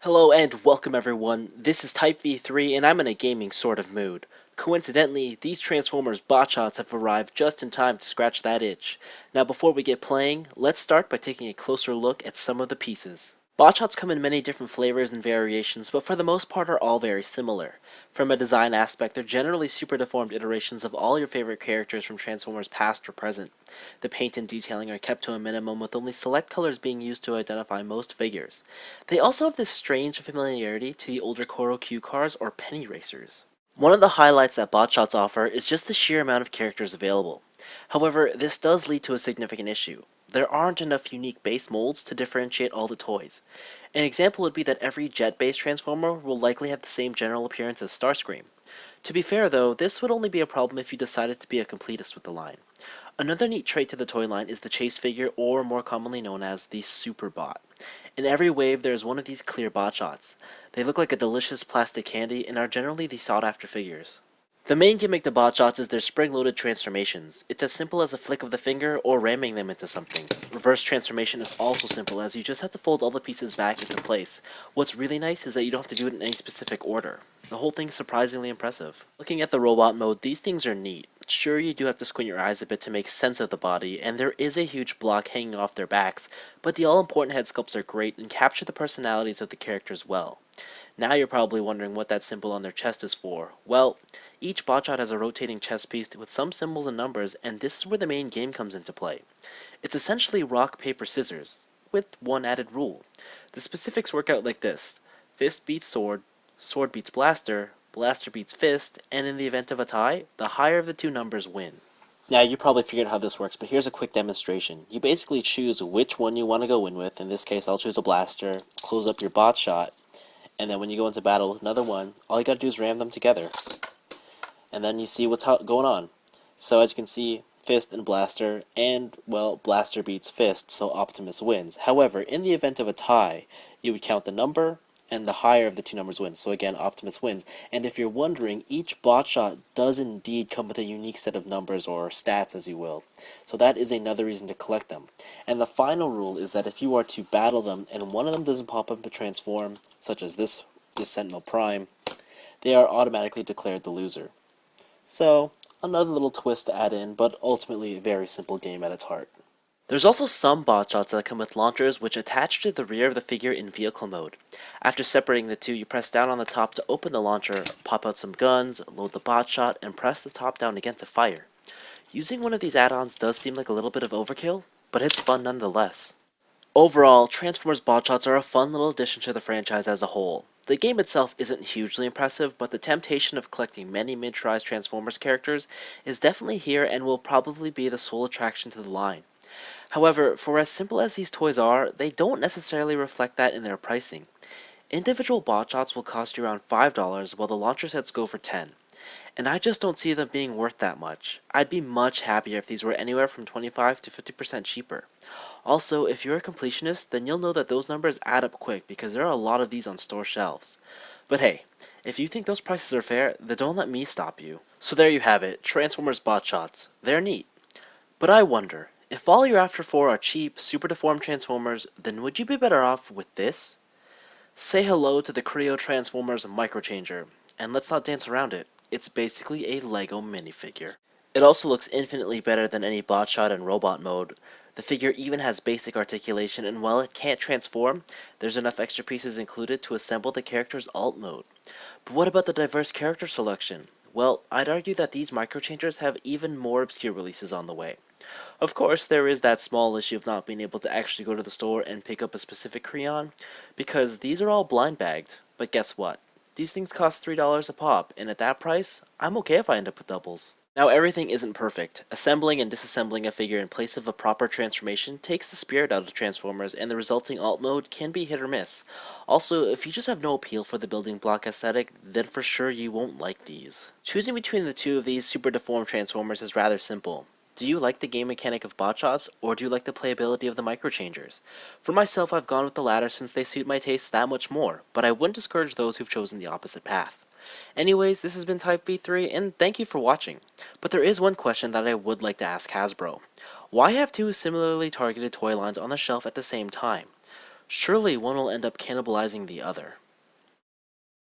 Hello and welcome everyone, this is Type V3 and I'm in a gaming sort of mood. Coincidentally, these Transformers bot shots have arrived just in time to scratch that itch. Now before we get playing, let's start by taking a closer look at some of the pieces. Bot shots come in many different flavors and variations, but for the most part are all very similar. From a design aspect, they're generally super deformed iterations of all your favorite characters from Transformers past or present. The paint and detailing are kept to a minimum, with only select colors being used to identify most figures. They also have this strange familiarity to the older Koro Q cars or penny racers. One of the highlights that bot shots offer is just the sheer amount of characters available. However, this does lead to a significant issue. There aren't enough unique base molds to differentiate all the toys. An example would be that every jet-based Transformer will likely have the same general appearance as Starscream. To be fair though, this would only be a problem if you decided to be a completist with the line. Another neat trait to the toy line is the chase figure, or more commonly known as the Super Bot. In every wave there is one of these clear bot shots. They look like a delicious plastic candy and are generally the sought after figures. The main gimmick to bot shots is their spring-loaded transformations. It's as simple as a flick of the finger or ramming them into something. Reverse transformation is also simple, as you just have to fold all the pieces back into place. What's really nice is that you don't have to do it in any specific order. The whole thing's surprisingly impressive. Looking at the robot mode, these things are neat. Sure, you do have to squint your eyes a bit to make sense of the body, and there is a huge block hanging off their backs, but the all-important head sculpts are great and capture the personalities of the characters well. Now you're probably wondering what that symbol on their chest is for. Well, each botshot has a rotating chest piece with some symbols and numbers, and this is where the main game comes into play. It's essentially rock, paper, scissors, with one added rule. The specifics work out like this: fist beats sword, sword beats blaster, blaster beats fist, and in the event of a tie, the higher of the two numbers win. Now you probably figured out how this works, but here's a quick demonstration. You basically choose which one you want to go in with. In this case, I'll choose a blaster, close up your bot shot, and then when you go into battle with another one, all you gotta do is ram them together. And then you see what's going on. So as you can see, fist and blaster, and, well, blaster beats fist, so Optimus wins. However, in the event of a tie, you would count the number, and the higher of the two numbers wins. So again, Optimus wins. And if you're wondering, each bot shot does indeed come with a unique set of numbers, or stats as you will. So that is another reason to collect them. And the final rule is that if you are to battle them, and one of them doesn't pop up to transform, such as this Sentinel Prime, they are automatically declared the loser. So, another little twist to add in, but ultimately a very simple game at its heart. There's also some bot shots that come with launchers which attach to the rear of the figure in vehicle mode. After separating the two, you press down on the top to open the launcher, pop out some guns, load the bot shot, and press the top down again to fire. Using one of these add-ons does seem like a little bit of overkill, but it's fun nonetheless. Overall, Transformers bot shots are a fun little addition to the franchise as a whole. The game itself isn't hugely impressive, but the temptation of collecting many mid-tries Transformers characters is definitely here and will probably be the sole attraction to the line. However, for as simple as these toys are, they don't necessarily reflect that in their pricing. Individual bot shots will cost you around $5, while the launcher sets go for $10. And I just don't see them being worth that much. I'd be much happier if these were anywhere from 25 to 50% cheaper. Also, if you're a completionist, then you'll know that those numbers add up quick because there are a lot of these on store shelves. But hey, if you think those prices are fair, then don't let me stop you. So there you have it, Transformers bot shots. They're neat. But I wonder, if all you're after for are cheap, super deformed Transformers, then would you be better off with this? Say hello to the Creo Transformers Microchanger, and let's not dance around it. It's basically a Lego minifigure. It also looks infinitely better than any bot shot in robot mode. The figure even has basic articulation, and while it can't transform, there's enough extra pieces included to assemble the character's alt mode. But what about the diverse character selection? Well, I'd argue that these microchangers have even more obscure releases on the way. Of course, there is that small issue of not being able to actually go to the store and pick up a specific crayon, because these are all blind bagged. But guess what? These things cost $3 a pop, and at that price, I'm okay if I end up with doubles. Now, everything isn't perfect. Assembling and disassembling a figure in place of a proper transformation takes the spirit out of Transformers, and the resulting alt mode can be hit or miss. Also, if you just have no appeal for the building block aesthetic, then for sure you won't like these. Choosing between the two of these super deformed Transformers is rather simple. Do you like the game mechanic of bot shots, or do you like the playability of the microchangers? For myself, I've gone with the latter since they suit my tastes that much more, but I wouldn't discourage those who've chosen the opposite path. Anyways, this has been Type V3, and thank you for watching. But there is one question that I would like to ask Hasbro. Why have two similarly targeted toy lines on the shelf at the same time? Surely one will end up cannibalizing the other.